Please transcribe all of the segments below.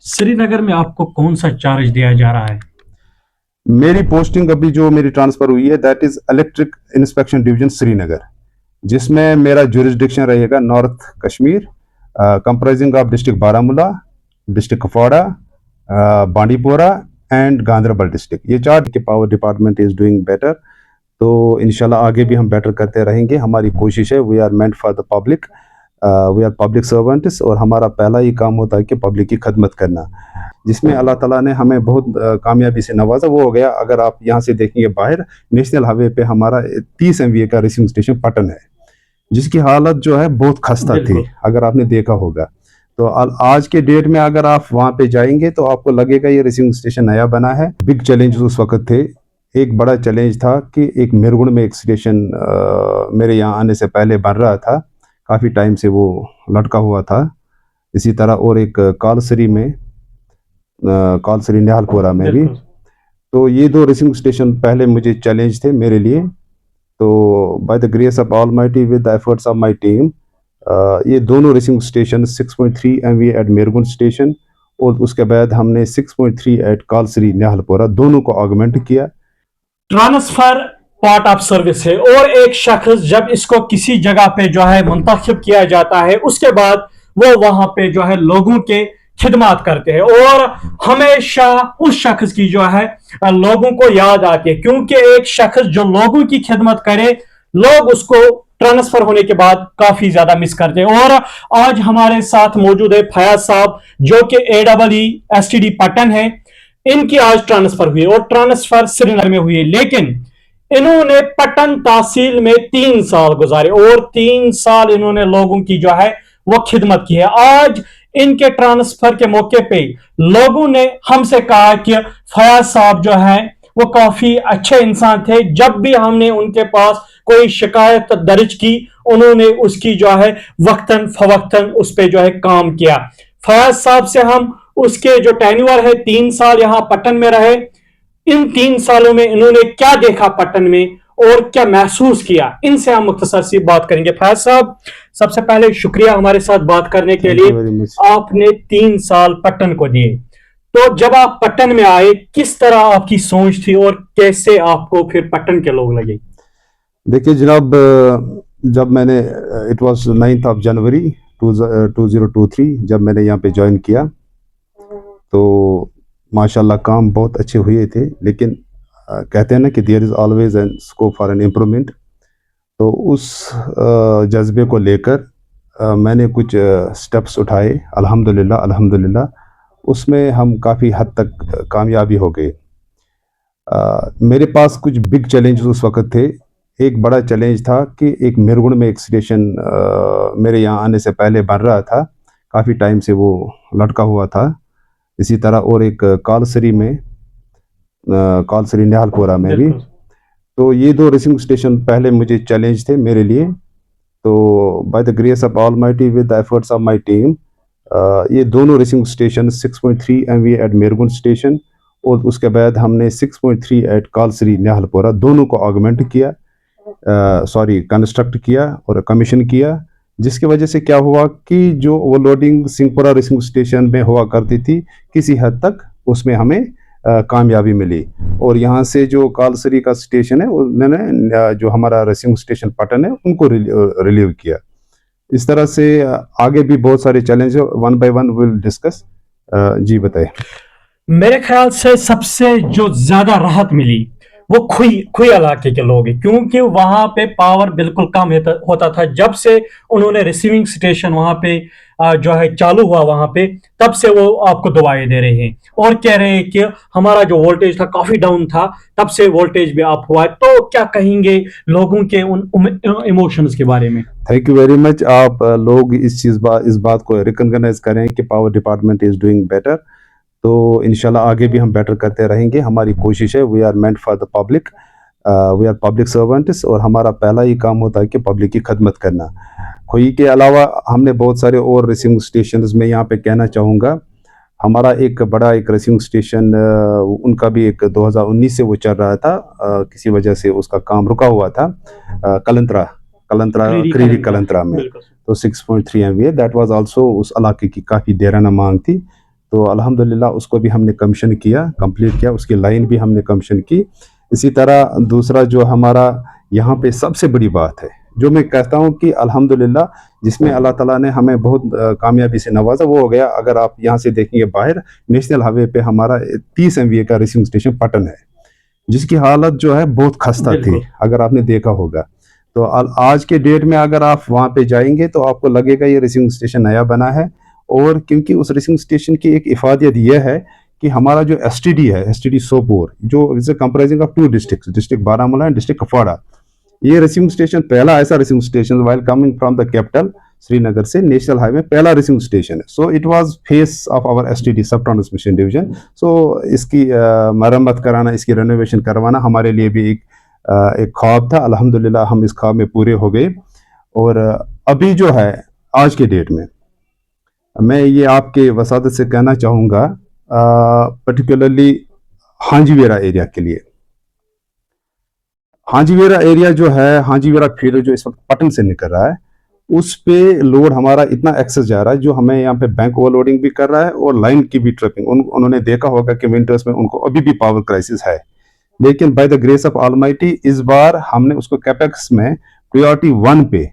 श्रीनगर में आपको कौन सा चार्ज दिया जा रहा है? मेरी पोस्टिंग अभी जो मेरी ट्रांसफर हुई है that is electric inspection division Srinagar, जिसमें मेरा जुरिस्डिक्शन रहेगा north Kashmir, comprising of district Baramulla, district Kupwara, Bandipora and Ganderbal district. ये चार के power department is doing better, तो इंशाल्लाह आगे भी हम बेटर करते रहेंगे। हमारी कोशिश है, we are meant for the public, we are public servants, और हमारा पहला ही काम होता है कि पब्लिक की खदमत करना, जिसमें अल्लाह ताला ने हमें बहुत कामयाबी से नवाजा। वो हो गया, अगर आप यहाँ से देखेंगे बाहर नेशनल हाईवे पे हमारा 30 MVA का रिसीविंग स्टेशन पटन है, जिसकी हालत जो है बहुत खस्ता थी, अगर आपने देखा होगा। तो आज के डेट में अगर आप वहाँ पे जाएंगे तो आपको लगेगा ये रिसीविंग स्टेशन नया बना है। बिग चैलेंज उस वक्त थे। एक बड़ा चैलेंज था कि एक मिरगुण में एक स्टेशन मेरे यहाँ आने से पहले बन रहा था, काफ़ी टाइम से वो लटका हुआ था। इसी तरह और एक कालसरी में, कालसरी निहालपुरा में भी। तो ये दो रिसीविंग स्टेशन पहले मुझे चैलेंज थे मेरे लिए। तो by the grace of almighty with the efforts of my team, ये दोनों रिसीविंग स्टेशन 6.3 MVA एट मेरगुन स्टेशन, और उसके बाद हमने 6.3 एट कालसरी निहालपुरा, दोनों को ऑगमेंट किया। ट्रांसफर पार्ट ऑफ सर्विस है, और एक शख्स जब इसको किसी जगह पे जो है मुंतखब किया जाता है, उसके बाद वो वहां पे जो है लोगों के खिदमत करते हैं, और हमेशा उस शख्स की जो है लोगों को याद आती है, क्योंकि एक शख्स जो लोगों की खिदमत करे, लोग उसको ट्रांसफर होने के बाद काफी ज्यादा मिस करते हैं। और आज हमारे साथ मौजूद है फयाज साहब, जो कि AEE पटन है। इनकी आज ट्रांसफर हुई, और ट्रांसफर श्रीनगर में हुई है, लेकिन इन्होंने पटन तहसील में 3 साल गुजारे, और 3 साल इन्होंने लोगों की जो है वो खिदमत की है। आज इनके ट्रांसफर के मौके पे लोगों ने हमसे कहा कि फयाज साहब जो है वो काफी अच्छे इंसान थे, जब भी हमने उनके पास कोई शिकायत दर्ज की, उन्होंने उसकी जो है वक्तन फवक्तन उस पर जो है काम किया। फयाज साहब से हम उसके जो टेन्योर है 3 साल यहां पटन में रहे, इन 3 सालों में इन्होंने क्या देखा पटन में और क्या महसूस किया, इनसे हम मुख्तसर सी बात करेंगे। फयाज साहब, सबसे पहले शुक्रिया हमारे साथ बात करने के लिए। आपने 3 साल पटन को दिए, तो जब आप पटन में आए किस तरह आपकी सोच थी और कैसे आपको फिर पटन के लोग लगे? देखिए जनाब, जब मैंने it was 9th of January 2023 जब मैंने यहाँ पे ज्वाइन किया, तो माशाल्लाह काम बहुत अच्छे हुए थे, लेकिन कहते हैं ना कि there is always an scope for an improvement. तो उस जज्बे को लेकर मैंने कुछ स्टेप्स उठाए। अल्हम्दुलिल्लाह अल्हम्दुलिल्लाह उसमें हम काफ़ी हद तक कामयाबी हो गए। मेरे पास कुछ बिग चैलेंज उस वक्त थे। एक बड़ा चैलेंज था कि एक मिरगुण में एक स्टेशन मेरे यहाँ आने से पहले बन रहा था, काफ़ी टाइम से वो लटका हुआ था। इसी तरह और एक कालसरी में, कालसरी निहालपुरा में भी। तो ये दो रिसीविंग स्टेशन पहले मुझे चैलेंज थे मेरे लिए। तो by the grace of almighty with the efforts of my team, ये दोनों रिसीविंग स्टेशन 6.3 MVA एट मेरगुन स्टेशन, और उसके बाद हमने 6.3 एट कालसरी निहालपुरा, दोनों को ऑगमेंट किया, कंस्ट्रक्ट किया और कमीशन किया। जिसकी वजह से क्या हुआ कि जो ओवरलोडिंग सिंहपुरा रिसीविंग स्टेशन में हुआ करती थी, किसी हद तक उसमें हमें कामयाबी मिली। और यहाँ से जो कालसरी का स्टेशन है, उन्होंने जो हमारा रिसीविंग स्टेशन पटन है उनको रिलीव किया। इस तरह से आगे भी बहुत सारे challenge one by one will discuss. जी बताइए। मेरे ख्याल से सबसे जो ज्यादा राहत मिली वो खुई इलाके के लोग हैं, क्योंकि वहां पे पावर बिल्कुल कम होता था। जब से उन्होंने रिसीविंग स्टेशन वहां पे जो है चालू हुआ वहां पे, तब से वो आपको दुआएं दे रहे हैं और कह रहे हैं कि हमारा जो वोल्टेज था काफी डाउन था, तब से वोल्टेज भी अप हुआ है। तो क्या कहेंगे लोगों के उन इमोशंस के बारे में? Thank you very much. आप लोग इस बात को रिकॉग्नाइज करें कि power department is doing better, तो इंशाल्लाह आगे भी हम बेटर करते रहेंगे। हमारी कोशिश है, we are meant for the public, we are public servants, और हमारा पहला ही काम होता है कि पब्लिक की खदमत करना। खुई के अलावा हमने बहुत सारे और रिसीविंग स्टेशन में यहाँ पे कहना चाहूँगा। हमारा एक बड़ा एक रिसीविंग स्टेशन, उनका भी एक 2019 से वो चल रहा था, किसी वजह से उसका काम रुका हुआ था, कलंत्रा क्रीरी कलंत्रा में। तो 6.3 MVA दैट वाज आल्सो उस इलाके की काफ़ी देराना मांग थी। तो अल्हम्दुलिल्लाह उसको भी हमने कमीशन किया, कंप्लीट किया, उसकी लाइन भी हमने कमीशन की। इसी तरह दूसरा जो हमारा यहाँ पे सबसे बड़ी बात है, जो मैं कहता हूँ कि अल्हम्दुलिल्लाह जिसमें अल्लाह ताला ने हमें बहुत कामयाबी से नवाजा, वो हो गया, अगर आप यहाँ से देखेंगे बाहर नेशनल हाईवे पे हमारा 30 MVA का रिसीविंग स्टेशन पटन है, जिसकी हालत जो है बहुत खस्ता थी, अगर आपने देखा होगा। तो आज के डेट में अगर आप वहाँ पे जाएंगे तो आपको लगेगा ये रिसीविंग स्टेशन नया बना है। और क्योंकि उस रिसीविंग स्टेशन की एक इफादियत यह है कि हमारा जो STD है, STD सोपोर, जो is comprising of 2 district, district Baramulla and district Kupwara, ये रिसीविंग स्टेशन पहला ऐसा receiving station while coming from the capital Srinagar से नेशनल हाईवे पहला रिसीविंग स्टेशन है। So it was face of our STD sub transmission division. सो इसकी मरम्मत कराना, इसकी रेनोवेशन करवाना हमारे लिए भी एक ख्वाब था। अल्हम्दुलिल्लाह हम इस ख्वाब में पूरे हो गए। और अभी जो है आज के डेट में मैं ये आपके वसादत से कहना चाहूँगा, पर्टिकुलरली हांजीवेरा एरिया के लिए। हांजीवेरा एरिया जो है, हांजीवेरा फील्ड जो इस वक्त पटन से निकल रहा है, उस पे लोड हमारा इतना एक्सेस जा रहा है, जो हमें यहाँ पे बैंक ओवरलोडिंग भी कर रहा है और लाइन की भी ट्रिपिंग। उन्होंने देखा होगा कि विंटर्स में उनको अभी भी पावर क्राइसिस है, लेकिन bye the grace of almighty इस बार हमने उसको कैपेक्स में प्रायोरिटी 1 पे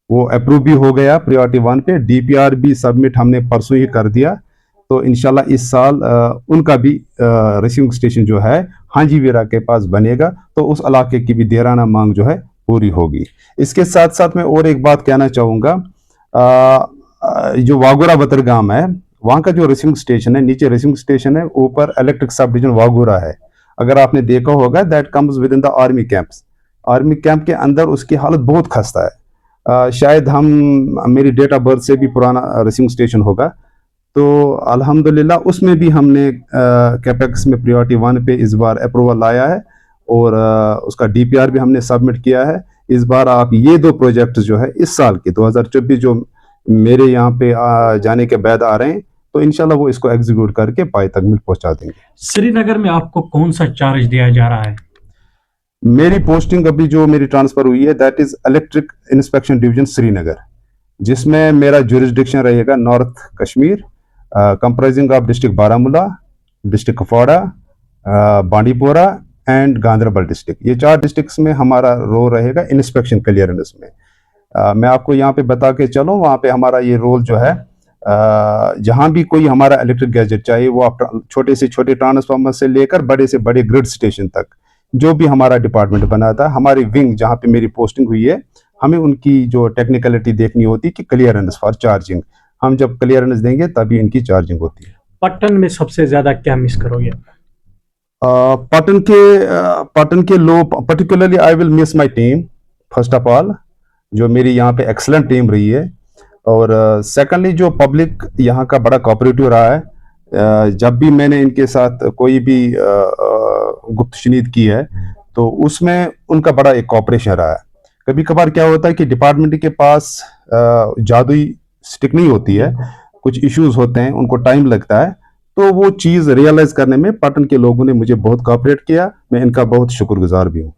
वो अप्रूव भी हो गया। प्रायोरिटी 1 पे DPR भी सबमिट हमने परसों ही कर दिया। तो इंशाल्लाह इस साल उनका भी रिसीविंग स्टेशन जो है हांजीवेरा के पास बनेगा, तो उस इलाके की भी देराना मांग जो है पूरी होगी। इसके साथ साथ मैं और एक बात कहना चाहूँगा, जो वागोरा बतरगाम है, वहाँ का जो रिसीविंग स्टेशन है, नीचे रिसीविंग स्टेशन है, ऊपर इलेक्ट्रिक सब डिवीजन वागोरा है। अगर आपने देखा होगा, that comes with in the army camps. Army camp के अंदर उसकी हालत बहुत खस्ता है। शायद मेरी डेट ऑफ बर्थ से भी पुराना रिसीविंग स्टेशन होगा। तो अल्हम्दुलिल्लाह उसमें भी हमने कैपेक्स में प्रायोरिटी 1 पे इस बार अप्रूवल आया है और उसका DPR भी हमने सबमिट किया है। इस बार आप ये 2 प्रोजेक्ट जो है इस साल के 2024 जो मेरे यहाँ पे जाने के बाद आ रहे हैं, तो इंशाल्लाह वो इसको एग्जीक्यूट करके पाई तक मिल पहुंचा देंगे। श्रीनगर में आपको कौन सा चार्ज दिया जा रहा है? मेरी पोस्टिंग अभी जो मेरी ट्रांसफर हुई है, that is electric inspection division Srinagar, जिसमें मेरा जुरिस्डिक्शन रहेगा north Kashmir, comprising of district Baramulla, district Kupwara, Bandipora and Ganderbal district. ये 4 डिस्ट्रिक्ट्स में हमारा रोल रहेगा इंस्पेक्शन क्लियरेंस में। मैं आपको यहाँ पे बता के चलूँ, वहाँ पे हमारा ये रोल जो है, जहाँ भी कोई हमारा इलेक्ट्रिक गैजेट, चाहे वो आप छोटे से छोटे ट्रांसफार्मर से लेकर बड़े से बड़े ग्रिड स्टेशन तक, जो भी हमारा डिपार्टमेंट बनाता है, हमारी विंग जहाँ पे मेरी पोस्टिंग हुई है, हमें उनकी जो टेक्निकलिटी देखनी होती है कि क्लियरेंस फॉर चार्जिंग, हम जब क्लियरेंस देंगे तभी इनकी चार्जिंग होती है। पटन में सबसे ज्यादा क्या मिस करोगे? पटन के लो, particularly I will miss my team first of all, जो मेरी यहाँ पे एक्सलेंट टीम रही है। और सेकंडली जो पब्लिक यहाँ का बड़ा कोऑपरेटिव रहा है। जब भी मैंने इनके साथ कोई भी गुप्त शनीद की है, तो उसमें उनका बड़ा एक कोऑपरेशन रहा है। कभी कभार क्या होता है कि डिपार्टमेंट के पास जादुई स्टिक नहीं होती है, कुछ इश्यूज होते हैं, उनको टाइम लगता है, तो वो चीज़ रियलाइज करने में पटन के लोगों ने मुझे बहुत कोऑपरेट किया। मैं इनका बहुत शुक्रगुजार भी हूँ।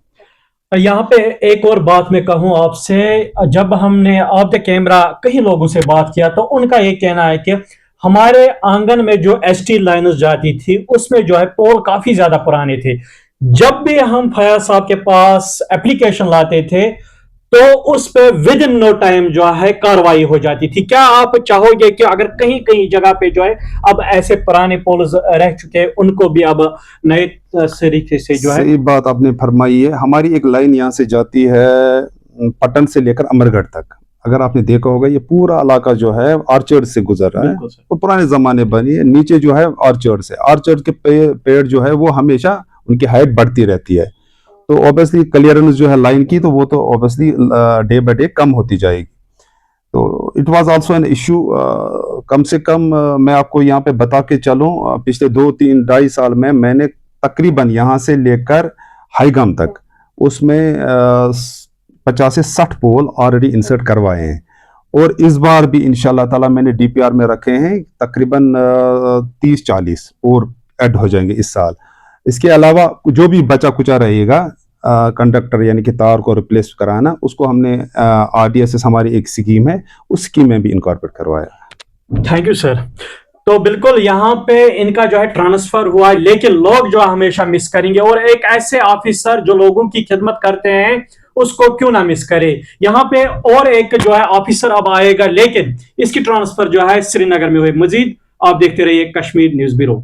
यहाँ पे एक और बात मैं कहूँ आपसे, जब हमने ऑफ द कैमरा कई लोगों से बात किया, तो उनका ये कहना है कि हमारे आंगन में जो ST लाइन्स जाती थी, उसमें जो है पोल काफी ज्यादा पुराने थे। जब भी हम फयाज साहब के पास एप्लीकेशन लाते थे, तो उस पे विद इन नो टाइम जो है कार्रवाई हो जाती थी। क्या आप चाहोगे कि अगर कहीं कहीं जगह पे जो है अब ऐसे पुराने पोल्स रह चुके हैं, उनको भी अब नए तरीके से जो है? सही बात आपने फरमाई है। हमारी एक लाइन यहाँ से जाती है पटन से लेकर अमरगढ़ तक। अगर आपने देखा होगा, ये पूरा इलाका जो है ऑर्चर्ड से गुजर रहा है। वो पुराने जमाने बनी है। नीचे जो है ऑर्चर्ड से, ऑर्चर्ड के पेड़ जो है वो हमेशा उनकी हाइट बढ़ती रहती है। तो ऑब्वियसली क्लियरेंस जो है लाइन की, तो वो तो ऑब्वियसली डे बाय डे कम होती जाएगी। तो it was also an issue. कम से कम मैं आपको यहाँ पे बता के चलूँ, पिछले 2-3-2.5 साल में मैंने तकरीबन यहाँ से लेकर हाईगाम तक उसमें 50 से 60 पोल ऑलरेडी इंसर्ट करवाए हैं। और इस बार भी इंशाल्लाह ताला मैंने DPR में रखे हैं तकरीबन 30-40 और ऐड हो जाएंगे इस साल। इसके अलावा जो भी बचा कुचा रहेगा, कंडक्टर यानी कि तार को रिप्लेस कराना, उसको हमने RDSS हमारी एक स्कीम है, उस स्कीम में भी इनकॉर्पोरेट करवाया। Thank you sir. तो बिल्कुल यहाँ पे इनका जो है ट्रांसफर हुआ, लेकिन लोग जो हमेशा मिस करेंगे, और एक ऐसे ऑफिसर जो लोगों की खिदमत करते हैं उसको क्यों ना मिस करे। यहाँ पे और एक जो है ऑफिसर अब आएगा, लेकिन इसकी ट्रांसफर जो है श्रीनगर में हुई। मजीद आप देखते रहिए कश्मीर न्यूज ब्यूरो।